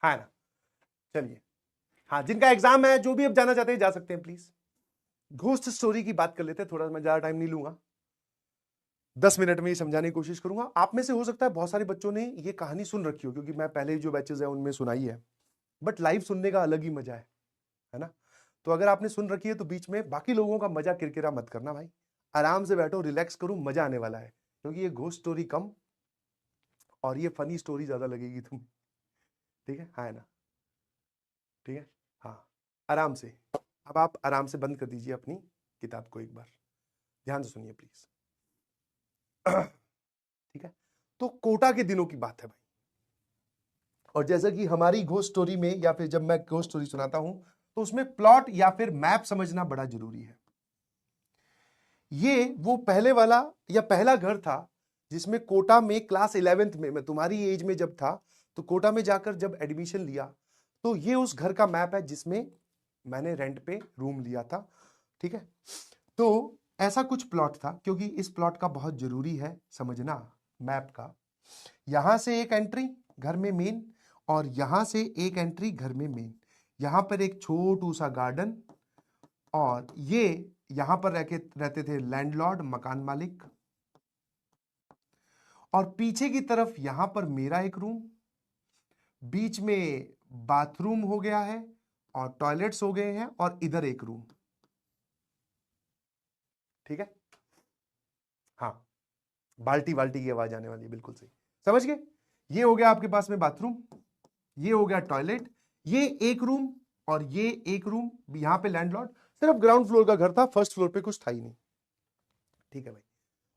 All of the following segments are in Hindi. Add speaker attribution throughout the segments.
Speaker 1: हाँ ना, चलिए। हाँ, जिनका एग्जाम है, जो भी अब जाना चाहते हैं जा सकते हैं प्लीज। घोस्ट स्टोरी की बात कर लेते हैं, थोड़ा मैं ज्यादा टाइम नहीं लूंगा, 10 मिनट में ही समझाने की कोशिश करूंगा। आप में से हो सकता है बहुत सारे बच्चों ने ये कहानी सुन रखी हो, क्योंकि मैं पहले जो बैचेज है उनमें सुनाई है, बट लाइव सुनने का अलग ही मजा है ना। तो अगर आपने सुन रखी है तो बीच में बाकी लोगों का मजा किरकिरा मत करना भाई, आराम से बैठो, रिलैक्स करो, मजा आने वाला है, क्योंकि ये घोस्ट स्टोरी कम और ये फनी स्टोरी ज्यादा लगेगी तुम्हें। ठीक है, हाँ है ना, ठीक है। हाँ, आराम से। अब आप आराम से बंद कर दीजिए अपनी किताब को, एक बार ध्यान से सुनिए प्लीज। ठीक है, तो कोटा के दिनों की बात है भाई, और जैसा कि हमारी घोस्ट स्टोरी में, या फिर जब मैं घोस्ट स्टोरी सुनाता हूं, तो उसमें प्लॉट या फिर मैप समझना बड़ा जरूरी है। ये वो पहले वाला या पहला घर था जिसमें कोटा में क्लास 11th में, मैं तुम्हारी एज में जब था, तो कोटा में जाकर जब एडमिशन लिया, तो ये उस घर का मैप है जिसमें मैंने रेंट पे रूम लिया था। ठीक है, तो ऐसा कुछ प्लॉट था, क्योंकि इस प्लॉट का बहुत जरूरी है समझना मैप का। यहां से एक एंट्री घर में मेन, और यहां से एक एंट्री घर में मेन, यहां पर एक छोटू सा गार्डन, और ये यहां पर रहते थे लैंडलॉर्ड, मकान मालिक, और पीछे की तरफ यहां पर मेरा एक रूम, बीच में बाथरूम हो गया है और टॉयलेट्स हो गए हैं, और इधर एक रूम। ठीक है, हाँ, बाल्टी बाल्टी की आवाज आने वाली है, बिल्कुल सही, समझ गए। ये हो गया आपके पास में बाथरूम, ये हो गया टॉयलेट, ये एक रूम और ये एक रूम। यहां पे लैंडलॉर्ड, सिर्फ ग्राउंड फ्लोर का घर था, फर्स्ट फ्लोर पे कुछ था ही नहीं। ठीक है भाई,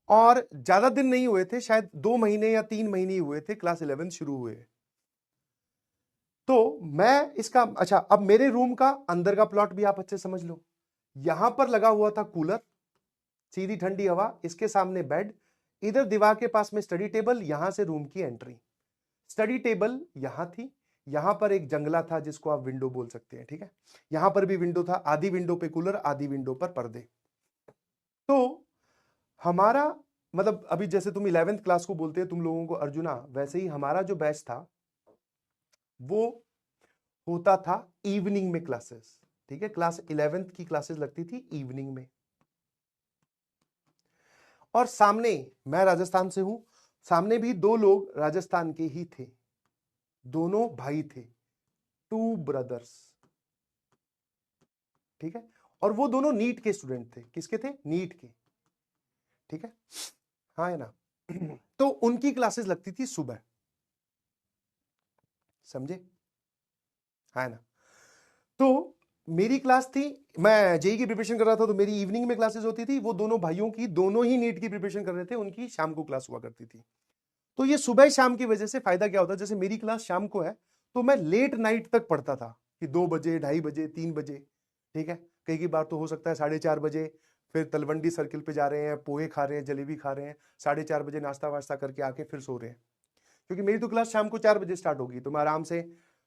Speaker 1: और ज्यादा दिन नहीं हुए थे, शायद 2 महीने या 3 महीने ही हुए थे, क्लास 11 शुरू हुए। तो मैं इसका, अच्छा, अब मेरे रूम का अंदर का प्लॉट भी आप अच्छे समझ लो। यहां पर लगा हुआ था कूलर, सीधी ठंडी हवा, इसके सामने बेड, इधर दीवार के पास में स्टडी टेबल, यहां से रूम की एंट्री। स्टडी टेबल यहां थी, यहां पर एक जंगला था जिसको आप विंडो बोल सकते हैं। ठीक है, यहां पर भी विंडो था, आधी विंडो पे कूलर, आधी विंडो पर पर्दे। तो हमारा मतलब, अभी जैसे तुम 11th क्लास को बोलते हैं तुम लोगों को अर्जुना, वैसे ही हमारा जो बैच था वो होता था इवनिंग में क्लासेस। ठीक है, क्लास 11th की क्लासेस लगती थी इवनिंग में। और सामने, मैं राजस्थान से हूं, सामने भी 2 लोग राजस्थान के ही थे, दोनों भाई थे, 2 ब्रदर्स। ठीक है, और वो दोनों नीट के स्टूडेंट थे। किसके थे? नीट के। ठीक है, हाँ है ना। तो उनकी क्लासेस लगती थी सुबह, समझे, हाँ है ना। तो मेरी क्लास थी, मैं जेई की प्रिपरेशन कर रहा था, तो मेरी इवनिंग में क्लासेस होती थी। वो दोनों भाइयों की, दोनों ही नीट की प्रिपरेशन कर रहे थे, उनकी शाम को क्लास हुआ करती थी। तो ये सुबह शाम की वजह से फायदा क्या होता है, जैसे मेरी क्लास शाम को है, तो मैं लेट नाइट तक पढ़ता था, कि 2 बजे, 2:30 बजे, 3 बजे। ठीक है, कई की बार तो हो सकता है 4:30 बजे, फिर तलवंडी सर्किल पे जा रहे हैं, पोहे खा रहे हैं, जलेबी खा रहे हैं, 4:30 बजे नाश्ता वास्ता करके आके फिर सो रहे हैं। क्योंकि मेरी तो क्लास शाम को 4 बजे स्टार्ट होगी, तो मैं आराम से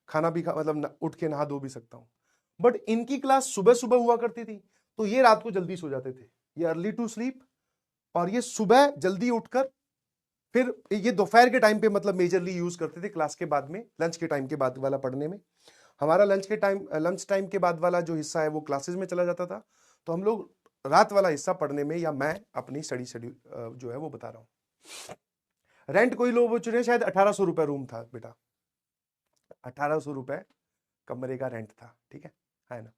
Speaker 1: खाना भी मतलब उठ के नहा धो भी सकता हूँ। बट इनकी क्लास सुबह सुबह हुआ करती थी, तो ये रात को जल्दी सो जाते थे, ये अर्ली टू स्लीप, और ये सुबह जल्दी उठकर फिर ये दोपहर के टाइम पे मतलब मेजरली यूज करते थे, क्लास के बाद में, लंच के टाइम के बाद वाला पढ़ने में। हमारा लंच टाइम के बाद वाला जो हिस्सा है वो क्लासेस में चला जाता था, तो हम लोग रात वाला हिस्सा पढ़ने में, या मैं अपनी स्टडी शेड्यूल जो है वो बता रहा हूँ। रेंट कोई लोग बोल रहे हैं, शायद 1800 रुपए रूम था बेटा, 1800 रुपए कमरे का रेंट था। ठीक है ना।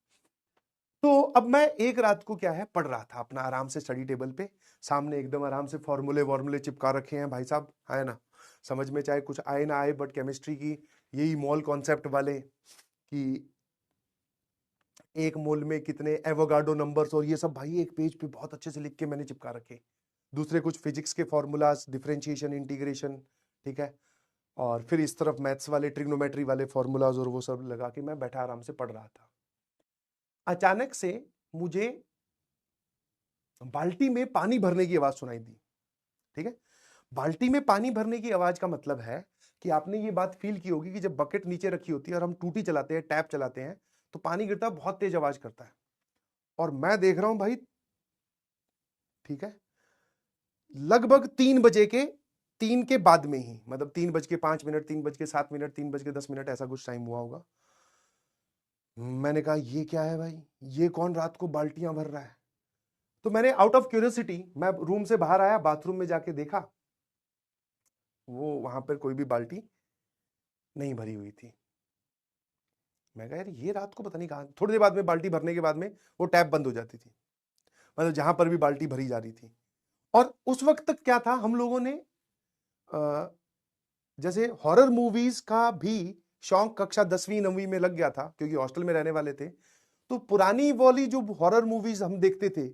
Speaker 1: तो अब मैं एक रात को क्या है, पढ़ रहा था अपना आराम से स्टडी टेबल पे, सामने एकदम आराम से फॉर्मूले चिपका रखे हैं भाई साहब, है ना। समझ में चाहे कुछ आए ना आए, बट केमिस्ट्री की यही मोल कॉन्सेप्ट वाले, कि एक मोल में कितने एवोगाड्रो नंबर्स, और ये सब भाई एक पेज पे बहुत अच्छे से लिख के मैंने चिपका रखे। दूसरे कुछ फिजिक्स के फॉर्मूलाज, डिफरेंशिएशन, इंटीग्रेशन। ठीक है, और फिर इस तरफ मैथ्स वाले, ट्रिग्नोमेट्री वाले फॉर्मूलाज, और वो सब लगा के मैं बैठा आराम से पढ़ रहा था। अचानक से मुझे बाल्टी में पानी भरने की आवाज सुनाई दी। ठीक है, बाल्टी में पानी भरने की आवाज का मतलब है कि आपने ये बात फील की होगी कि जब बकेट नीचे रखी होती है और हम टूटी चलाते हैं, टैप चलाते हैं, तो पानी गिरता है, बहुत तेज आवाज करता है। और मैं देख रहा हूं भाई, ठीक है, लगभग 3 बजे के 3 के बाद में ही, मतलब 3:05, 3:07, 3:10, ऐसा कुछ टाइम हुआ होगा। मैंने कहा ये क्या है भाई, ये कौन रात को बाल्टियां भर रहा है। तो मैंने आउट ऑफ क्यूरियोसिटी मैं रूम से बाहर आया, बाथरूम में जाके देखा, वो वहां पर कोई भी बाल्टी नहीं भरी हुई थी। मैं कहा यार ये रात को पता नहीं कहां, थोड़ी देर बाद में बाल्टी भरने के बाद में वो टैप बंद हो जाती थी, मतलब जहां पर भी बाल्टी भरी जा रही थी। और उस वक्त तक क्या था, हम लोगों ने जैसे हॉरर मूवीज का भी शौक कक्षा 10वीं 9वीं में लग गया था, क्योंकि हॉस्टल में रहने वाले थे। तो पुरानी वाली जो हॉरर मूवीज हम देखते थे,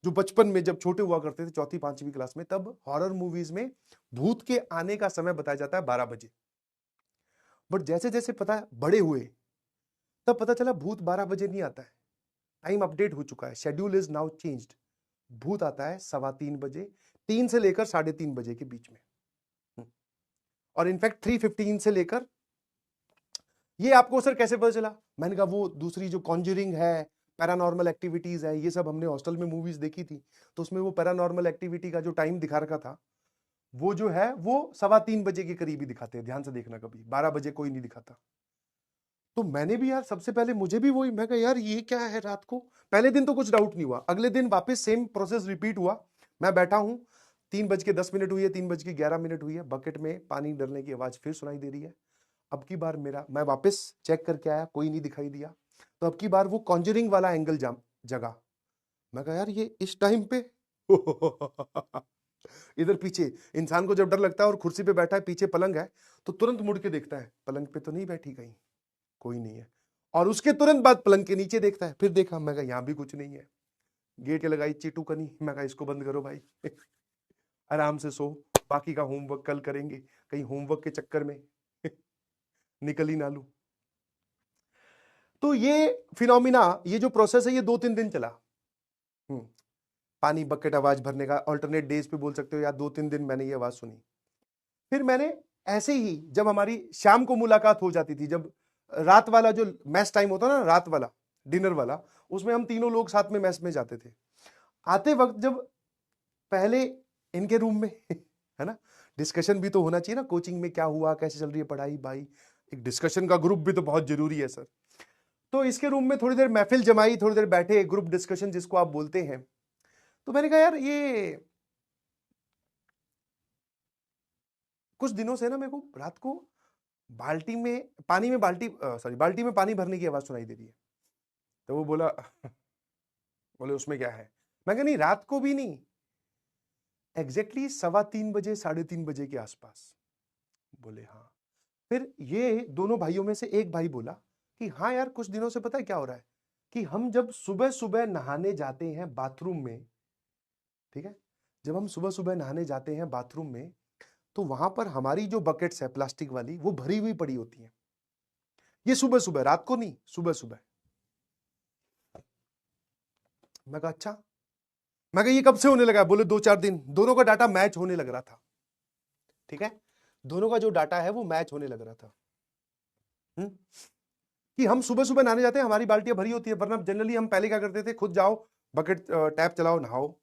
Speaker 1: जो बचपन में जब छोटे हुआ करते थे 4वीं 5वीं क्लास में, तब हॉरर मूवीज में भूत के आने का समय बताया जाता है 12 बजे। बट जैसे जैसे पता बड़े हुए, तब पता चला भूत 12 बजे नहीं आता है, टाइम अपडेट हो चुका है, शेड्यूल इज नाउ चेंज्ड। भूत आता है 3:15 बजे, 3 से लेकर 3:30 बजे के बीच में। और इनफैक्ट 3:15 से लेकर, ये आपको सर कैसे पता चला? मैंने कहा वो दूसरी जो कॉन्जरिंग है, पैरानॉर्मल एक्टिविटीज है, ये सब हमने हॉस्टल में मूवीज देखी थी, तो उसमें वो पैरानॉर्मल एक्टिविटी का जो टाइम दिखा रखा था, वो जो है वो 3:15 बजे के करीब ही दिखाते हैं, ध्यान से देखना, कभी 12 बजे कोई नहीं दिखाता। तो मैंने भी यार सबसे पहले मुझे भी वही, मैं कहा यार ये क्या है रात को। पहले दिन तो कुछ डाउट नहीं हुआ, अगले दिन वापस सेम प्रोसेस रिपीट हुआ। मैं बैठा हूं, 3:10 हुई है, 3:11 हुई है, बकेट में पानी डलने की आवाज फिर सुनाई दे रही है। अब की बार मैं वापस चेक करके आया, कोई नहीं दिखाई दिया। तो अब की बार वो कॉन्जरिंग वाला एंगल जगा। मैं कहा यार ये इस टाइम पे इधर पीछे इंसान को जब डर लगता है और कुर्सी पे बैठा है, पीछे पलंग है, तो तुरंत मुड़ के देखता है, पलंग पे तो नहीं बैठी कहीं, कोई नहीं है। और उसके तुरंत बाद पलंग के नीचे देखता है, फिर देखा, मैं कहा यहां भी कुछ नहीं है। गेट लगाई चिटूकनी, मैं कहा इसको बंद करो भाई आराम से सो, बाकी का होमवर्क कल करेंगे, कहीं होमवर्क के चक्कर में निकल ही ना लूं। तो ये फिनोमिना, ये जो प्रोसेस है, ये 2-3 दिन चला। पानी बकेट आवाज भरने का, ऑल्टरनेट डेज पे बोल सकते हो, या 2-3 दिन मैंने ये आवाज सुनी। फिर मैंने ऐसे ही, जब हमारी शाम को मुलाकात हो जाती थी, जब रात वाला जो मैस टाइम होता ना, रात वाला डिनर वाला, उसमें हम तीनों लोग साथ में मैस में जाते थे। आते वक्त जब पहले इनके रूम में है ना, डिस्कशन भी तो होना चाहिए ना, कोचिंग में क्या हुआ, कैसे चल रही है पढ़ाई, भाई एक डिस्कशन का ग्रुप भी तो बहुत जरूरी है सर। तो इसके रूम में थोड़ी देर महफिल जमाई, थोड़ी देर बैठे, ग्रुप डिस्कशन जिसको आप बोलते हैं। तो मैंने कहा यार ये कुछ दिनों से ना मेरे को रात को बाल्टी में पानी में बाल्टी में पानी भरने की आवाज सुनाई दे रही है। तो वो बोले उसमें क्या है? मैं कहा नहीं, रात को भी नहीं, एग्जैक्टली 3:15 बजे 3:30 बजे के आसपास। बोले हाँ। फिर ये दोनों भाइयों में से एक भाई बोला कि हाँ यार कुछ दिनों से पता है क्या हो रहा है, कि हम जब सुबह सुबह नहाने जाते हैं बाथरूम में, ठीक है, जब हम सुबह सुबह नहाने जाते हैं बाथरूम में, तो वहां पर हमारी जो बकेट्स है प्लास्टिक वाली, वो भरी हुई पड़ी होती हैं। ये सुबह सुबह, रात को नहीं, सुबह सुबह। मैं कहा अच्छा। मैं कहा ये कब से होने लगा? बोले 2-4 दिन। दोनों का डाटा मैच होने लग रहा था, ठीक है, दोनों का जो डाटा है वो मैच होने लग रहा था। कि हम सुबह सुबह नहाने जाते हैं, हमारी बाल्टियां भरी होती है, वरना जनरली हम पहले क्या करते थे, खुद जाओ बकेट टैप चलाओ नहाओ।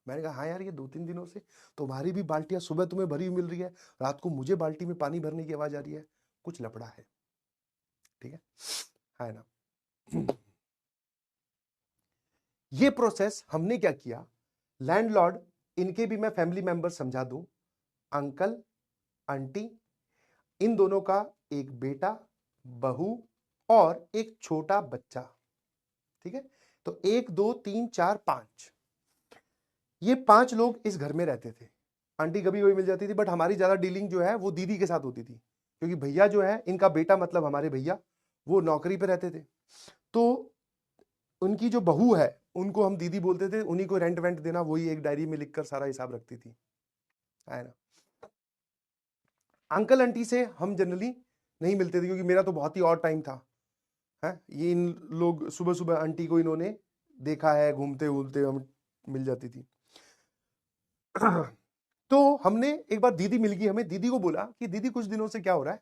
Speaker 1: मैंने कहा हाँ यार ये 2-3 दिनों से तुम्हारी भी बाल्टियां सुबह तुम्हें भरी हुई मिल रही है, रात को मुझे बाल्टी में पानी भरने की आवाज आ रही है, कुछ लफड़ा है, ठीक है ना। ये प्रोसेस हमने क्या किया, लैंडलॉर्ड, इनके भी मैं फैमिली मेंबर समझा दूं, अंकल आंटी, इन दोनों का एक बेटा, बहू और एक छोटा बच्चा, ठीक है। तो 1 2 3 4 5, ये 5 लोग इस घर में रहते थे। आंटी कभी कभी मिल जाती थी, बट हमारी ज्यादा डीलिंग जो है वो दीदी के साथ होती थी, क्योंकि भैया जो है, इनका बेटा मतलब हमारे भैया, वो नौकरी पे रहते थे। तो उनकी जो बहू है, उनको हम दीदी बोलते थे, उन्हीं को रेंट वेंट देना, वही एक डायरी में लिखकर सारा हिसाब रखती थी, है ना। अंकल आंटी से हम जनरली नहीं मिलते थे, क्योंकि मेरा तो बहुत ही और टाइम था, है। ये इन लोग सुबह सुबह आंटी को इन्होंने देखा है घूमते घूमते, हम मिल जाती थी। तो हमने एक बार, दीदी मिल गई हमें, दीदी को बोला कि दीदी कुछ दिनों से क्या हो रहा है,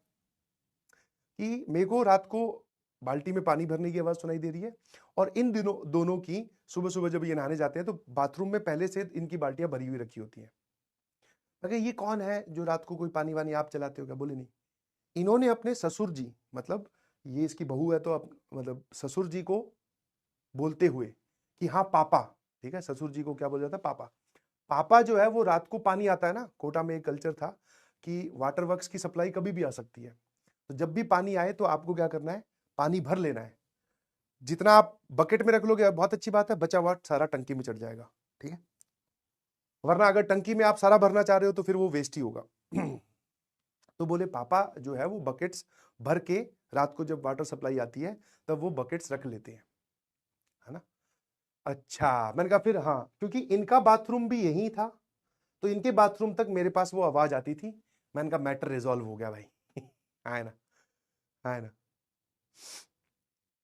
Speaker 1: कि मेरे को रात को बाल्टी में पानी भरने की आवाज सुनाई दे रही है, और इन दिनों दोनों की सुबह सुबह जब ये नहाने जाते हैं, तो बाथरूम में पहले से इनकी बाल्टियां भरी हुई रखी होती हैं। अगर ये कौन है जो रात को कोई पानी वानी आप चलाते हो क्या? बोले नहीं। इन्होंने अपने ससुर जी, मतलब ये इसकी बहू है तो मतलब ससुर जी को बोलते हुए कि हाँ पापा, ठीक है, ससुर जी को क्या बोल जाता है? पापा। पापा जो है वो रात को पानी आता है ना, कोटा में एक कल्चर था कि वाटर वर्क्स की सप्लाई कभी भी आ सकती है, तो जब भी पानी आए तो आपको क्या करना है? पानी भर लेना है। जितना आप बकेट में रख लोगे बहुत अच्छी बात है, बचा हुआ सारा टंकी में चढ़ जाएगा, ठीक है। वरना अगर टंकी में आप सारा भरना चाह रहे हो तो फिर वो वेस्ट ही होगा। तो बोले पापा जो है वो बकेट्स भर के रात को जब वाटर सप्लाई आती है तब वो बकेट्स रख लेते हैं, है ना। अच्छा, मैंने कहा फिर हाँ, क्योंकि इनका बाथरूम भी यही था तो इनके बाथरूम तक मेरे पास वो आवाज आती थी। मैंने कहा मैटर रिजॉल्व हो गया भाई। है ना, है ना।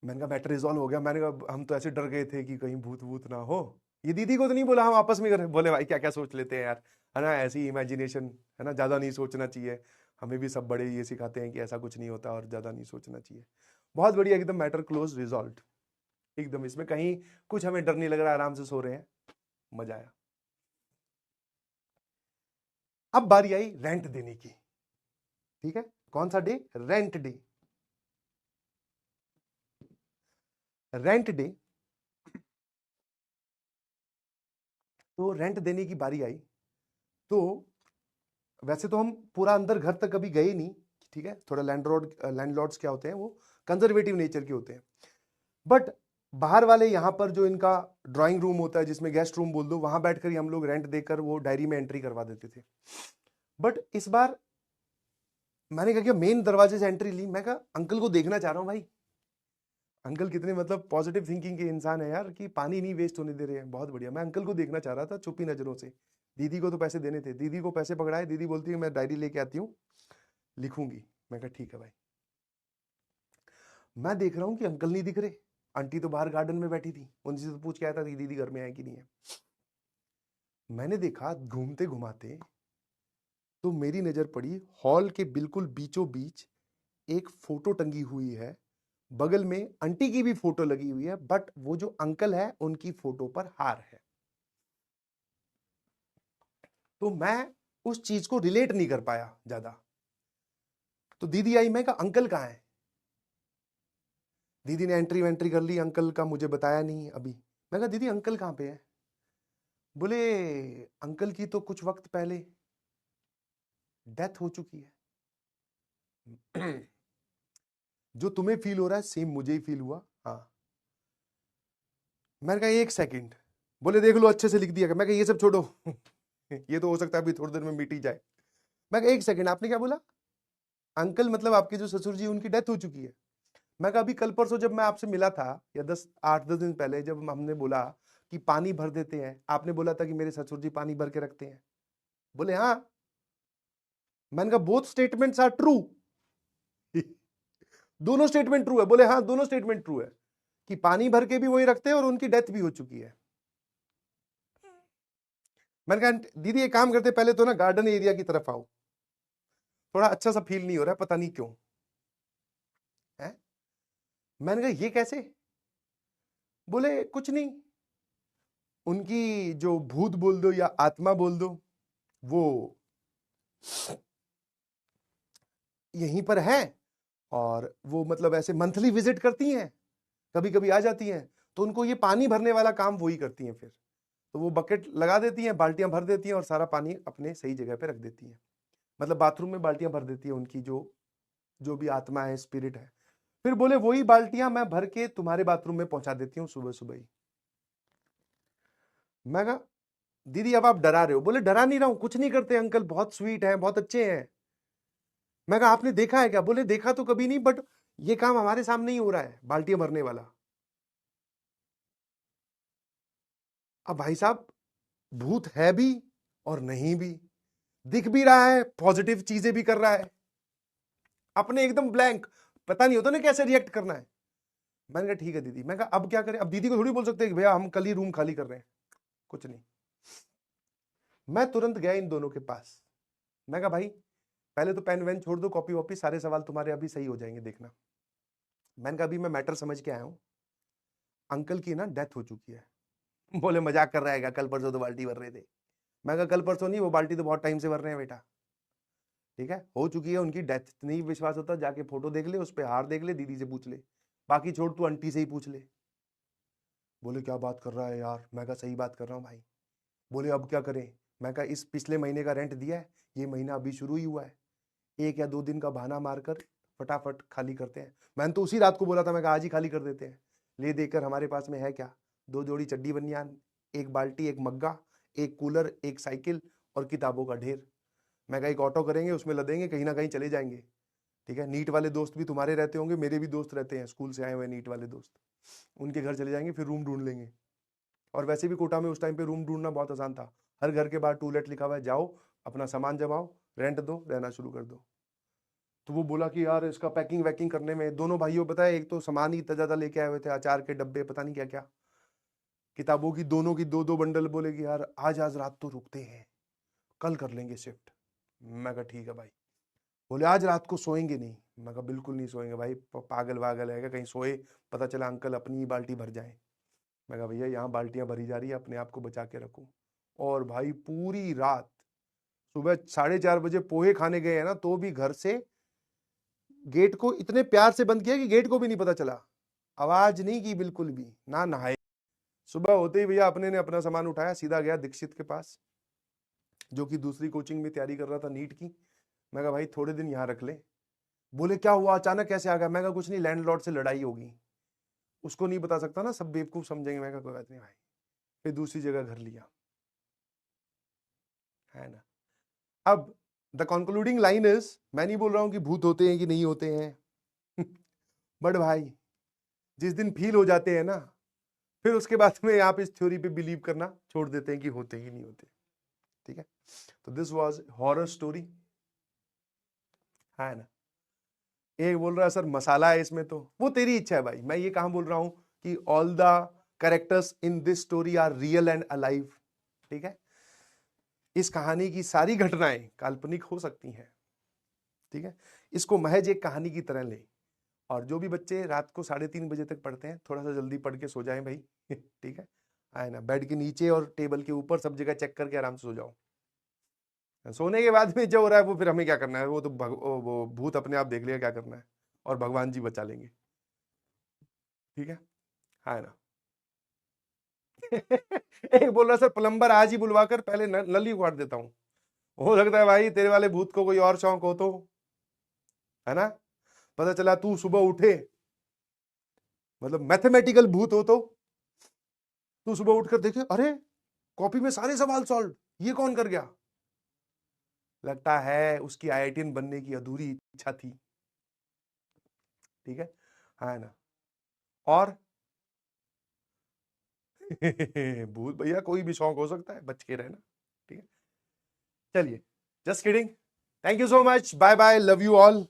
Speaker 1: मैंने कहा मैटर रिजॉल्व हो गया। मैंने कहा हम तो ऐसे डर गए थे कि कहीं भूत वूत ना हो। ये दीदी को तो नहीं बोला, हम आपस में बोले भाई क्या क्या सोच लेते हैं यार, है ना, ऐसी इमेजिनेशन, है ना, ज्यादा नहीं सोचना चाहिए। हमें भी सब बड़े ये सिखाते हैं कि ऐसा कुछ नहीं होता और ज्यादा नहीं सोचना चाहिए। बहुत बढ़िया, एकदम मैटर क्लोज रिजॉल्व, एकदम। इसमें कहीं कुछ हमें डर नहीं लग रहा, आराम से सो रहे हैं, मजा आया। अब बारी आई रेंट देने की, ठीक है। कौन सा day? Rent day. Rent day, तो रेंट देने की बारी आई। तो वैसे तो हम पूरा अंदर घर तक कभी गए नहीं, ठीक है, थोड़ा लैंडलॉर्ड्स क्या होते हैं वो कंजर्वेटिव नेचर के होते हैं। बट बाहर वाले यहाँ पर जो इनका ड्राइंग रूम होता है, जिसमें गेस्ट रूम बोल दो, वहां बैठकर ही हम लोग रेंट देकर वो डायरी में एंट्री करवा देते थे। बट इस बार मैंने कहा कि मेन दरवाजे से एंट्री ली। मैं कहा अंकल को देखना चाह रहा हूँ भाई। अंकल कितने मतलब पॉजिटिव थिंकिंग के इंसान है यार, कि पानी नहीं वेस्ट होने दे रहे हैं, बहुत बढ़िया। मैं अंकल को देखना चाह रहा था छुपी नजरों से। दीदी को तो पैसे देने थे, दीदी को पैसे पकड़ाए। दीदी बोलती है मैं डायरी लेके आती हूँ, लिखूंगी। मैं कहा ठीक है भाई। मैं देख रहा हूँ कि अंकल नहीं दिख रहे। आंटी तो बाहर गार्डन में बैठी थी, उनसे तो पूछ के आया था कि दीदी घर में है कि नहीं है। मैंने देखा घूमते घुमाते तो मेरी नजर पड़ी हॉल के बिल्कुल बीचों बीच एक फोटो टंगी हुई है। बगल में आंटी की भी फोटो लगी हुई है, बट वो जो अंकल है उनकी फोटो पर हार है। तो मैं उस चीज को रिलेट नहीं कर पाया ज्यादा। तो दीदी आई, मैं कहा अंकल कहाँ है? दीदी ने एंट्री वेंट्री कर ली, अंकल का मुझे बताया नहीं अभी। मैं कहा दीदी अंकल कहाँ पे है? बोले अंकल की तो कुछ वक्त पहले डेथ हो चुकी है। जो तुम्हें फील हो रहा है सेम मुझे ही फील हुआ। हाँ। मैंने कहा एक सेकंड। बोले देख लो अच्छे से लिख दिया। मैं कहा ये सब छोड़ो। ये तो हो सकता है अभी थोड़ी देर में मिट ही जाए। मैं कहा एक सेकंड, आपने क्या बोला? अंकल मतलब आपके जो ससुर जी उनकी डेथ हो चुकी है? मैं कहा अभी कल परसों जब मैं आपसे मिला था, या 8-10 दिन पहले जब हमने बोला कि पानी भर देते हैं, आपने बोला था कि मेरे ससुर जी पानी भर के रखते हैं। बोले हाँ। मैंने कहा बोथ स्टेटमेंट्स आर ट्रू। दोनों स्टेटमेंट ट्रू है। बोले हाँ दोनों स्टेटमेंट ट्रू है, कि पानी भर के भी वही रखते हैं और उनकी डेथ भी हो चुकी है। मैंने कहा दीदी एक काम करते, पहले तो ना गार्डन एरिया की तरफ आओ, थोड़ा अच्छा सा फील नहीं हो रहा है, पता नहीं क्यों है। मैंने कहा ये कैसे? बोले कुछ नहीं, उनकी जो भूत बोल दो या आत्मा बोल दो, वो यहीं पर है। और वो मतलब ऐसे मंथली विजिट करती हैं, कभी कभी आ जाती हैं, तो उनको ये पानी भरने वाला काम वही करती हैं। फिर तो वो बकेट लगा देती हैं, बाल्टियां भर देती हैं और सारा पानी अपने सही जगह पे रख देती हैं। मतलब बाथरूम में बाल्टियां भर देती है उनकी जो जो भी आत्मा है, स्पिरिट है। फिर बोले वही बाल्टियां मैं भर के तुम्हारे बाथरूम में पहुंचा देती हूँ सुबह सुबह ही। मैं कहा दीदी अब आप डरा रहे हो। बोले डरा नहीं रहा हूं, कुछ नहीं करते अंकल, बहुत स्वीट है, बहुत अच्छे हैं। मैं कहा आपने देखा है क्या? बोले देखा तो कभी नहीं, बट ये काम हमारे सामने ही हो रहा है, बाल्टियां भरने वाला। अब भाई साहब भूत है भी और नहीं भी, दिख भी रहा है, पॉजिटिव चीजें भी कर रहा है, अपने एकदम ब्लैंक, पता नहीं होता ना कैसे रिएक्ट करना है। मैंने कहा ठीक है दीदी। मैं कहा अब क्या करें? अब दीदी को थोड़ी बोल सकते हैं कि भैया हम कल ही रूम खाली कर रहे हैं, कुछ नहीं। मैं तुरंत गया इन दोनों के पास। मैं कहा भाई पहले तो पेन वेन छोड़ दो, कॉपी वॉपी, सारे सवाल तुम्हारे अभी सही हो जाएंगे, देखना। मैंने कहा अभी मैं मैटर समझ के आया हूं, अंकल की ना डेथ हो चुकी है। बोले मजाक कर रहा है, कल परसों तो बाल्टी भर रहे थे। मैं कहा कल परसों नहीं, वो बाल्टी तो बहुत टाइम से भर रहे हैं बेटा। ठीक है, हो चुकी है उनकी डेथ, नहीं विश्वास होता जाके फोटो देख ले, उस पर हार देख ले, दीदी से पूछ ले, बाकी छोड़ तू आंटी से ही पूछ ले। बोले क्या बात कर रहा है यार, मैं कहा सही बात कर रहा हूँ भाई। बोले अब क्या करें, मैं कहा इस पिछले महीने का रेंट दिया है, ये महीना अभी शुरू ही हुआ है, 1 या 2 दिन का बहाना मारकर फटाफट खाली करते हैं। मैंने तो उसी रात को बोला था, मैं कहा आज ही खाली कर देते हैं। ले देकर हमारे पास में है क्या, 2 जोड़ी चड्डी बनियान, 1 बाल्टी, 1 मग्गा, 1 कूलर, 1 साइकिल और किताबों का ढेर। मैं कहा एक ऑटो करेंगे, उसमें लदेंगे, कहीं ना कहीं चले जाएंगे। ठीक है, नीट वाले दोस्त भी तुम्हारे रहते होंगे, मेरे भी दोस्त रहते हैं स्कूल से आए हुए नीट वाले दोस्त, उनके घर चले जाएंगे, फिर रूम ढूंढ लेंगे। और वैसे भी कोटा में उस टाइम पे रूम ढूंढना बहुत आसान था, हर घर के बाहर टू लेट लिखा हुआ है, जाओ अपना सामान जमाओ, रेंट दो, रहना शुरू कर दो। तो वो बोला कि यार इसका पैकिंग वैकिंग करने में, दोनों भाइयों बताया, एक तो सामान ही इतना ज्यादा लेके आए हुए थे, अचार के डब्बे, पता नहीं क्या क्या, किताबों की दोनों की 2-2 बंडल। बोले कि यार आज आज रात तो रुकते हैं, कल कर लेंगे शिफ्ट। मैं कहा ठीक है भाई। बोले आज रात को सोएंगे नहीं। मैं कहा बिल्कुल नहीं सोएंगे भाई, पागल वागल है क्या, कहीं सोए पता चला अंकल अपनी ही बाल्टी भर जाए। मैं कहा भैया यहाँ बाल्टियां भरी जा रही है, अपने आप को बचा के रखो। और भाई पूरी रात, सुबह 4:30 बजे पोहे खाने गए हैं ना, तो भी घर से गेट को इतने प्यार से बंद किया कि गेट को भी नहीं पता चला, आवाज नहीं की बिल्कुल भी, ना नहाए। सुबह होते ही भैया अपने ने अपना सामान उठाया, सीधा गया दीक्षित के पास, जो कि दूसरी कोचिंग में तैयारी कर रहा था नीट की। मैं कहा भाई थोड़े दिन यहाँ रख ले। बोले क्या हुआ, अचानक कैसे आ गया। मैं कहा कुछ नहीं, लैंडलॉर्ड से लड़ाई होगी, उसको नहीं बता सकता ना, सब बेवकूफ समझेंगे। मैं कहा कोई बात नहीं भाई, फिर दूसरी जगह घर लिया, है ना। अब द कंक्लूडिंग लाइन इज, मैं नहीं बोल रहा हूं कि भूत होते हैं कि नहीं होते हैं बट भाई जिस दिन फील हो जाते हैं ना, फिर उसके बाद में आप इस थ्योरी पे बिलीव करना छोड़ देते हैं कि होते ही नहीं होते। ठीक है, तो दिस वाज हॉरर स्टोरी, है ना। एक बोल रहा है सर मसाला है इसमें, तो वो तेरी इच्छा है भाई, मैं ये कहां बोल रहा हूं कि all the characters in this story are real and alive. ठीक है, इस कहानी की सारी घटनाएं काल्पनिक हो सकती हैं। ठीक है, इसको महज एक कहानी की तरह ले। और जो भी बच्चे रात को 3:30 बजे तक पढ़ते हैं, थोड़ा सा जल्दी पढ़ के सो जाएं भाई ठीक है ना, बेड के नीचे और टेबल के ऊपर सब जगह चेक करके आराम से सो जाओ। सोने के बाद में जो हो रहा है वो फिर हमें क्या करना है, वो तो वो भूत अपने आप देख लिया क्या करना है, और भगवान जी बचा लेंगे। ठीक है ना एक बोल रहा सर प्लम्बर आज ही बुलवा कर पहले नल ही उखाड़ देता हूं। हो सकता है भाई तेरे वाले भूत को कोई और शौक हो तो, है ना, पता चला तू सुबह उठे, मतलब मैथमेटिकल भूत हो, तो तू सुबह उठकर देखे अरे कॉपी में सारे सवाल सॉल्व, ये कौन कर गया। लगता है उसकी आईआईटीएन बनने की अधूरी इच्छा थी। ठीक है ना। और भूत भैया कोई भी शौक हो सकता है, बच के रहना। ठीक है, चलिए, just kidding, thank you so much, bye bye, love you all.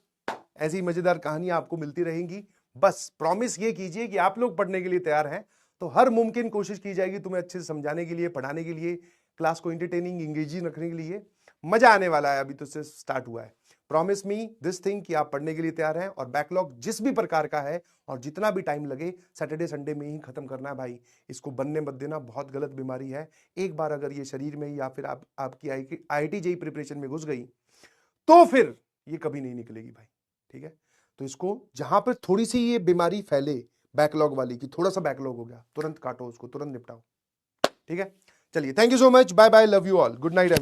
Speaker 1: ऐसी मजेदार कहानियां आपको मिलती रहेंगी, बस प्रॉमिस ये कीजिए कि आप लोग पढ़ने के लिए तैयार हैं, तो हर मुमकिन कोशिश की जाएगी तुम्हें अच्छे से समझाने के लिए, पढ़ाने के लिए, क्लास को एंटरटेनिंग इंगेजिंग रखने के लिए। मजा आने वाला है, अभी तो से स्टार्ट हुआ है। प्रॉमिस मी दिस थिंग कि आप पढ़ने के लिए तैयार हैं, और बैकलॉग जिस भी प्रकार का है और जितना भी टाइम लगे, सैटरडे संडे में ही खत्म करना है भाई। इसको बनने मत देना, बहुत गलत बीमारी है। एक बार अगर ये शरीर में या फिर आपकी IIT जेईई प्रिपरेशन में घुस गई तो फिर ये कभी नहीं निकलेगी भाई। ठीक है, तो इसको जहां पर थोड़ी सी ये बीमारी फैले बैकलॉग वाली की, थोड़ा सा बैकलॉग हो गया, तुरंत काटो उसको, तुरंत निपटाओ। ठीक है, चलिए, thank you so much, bye bye, love you all, good night.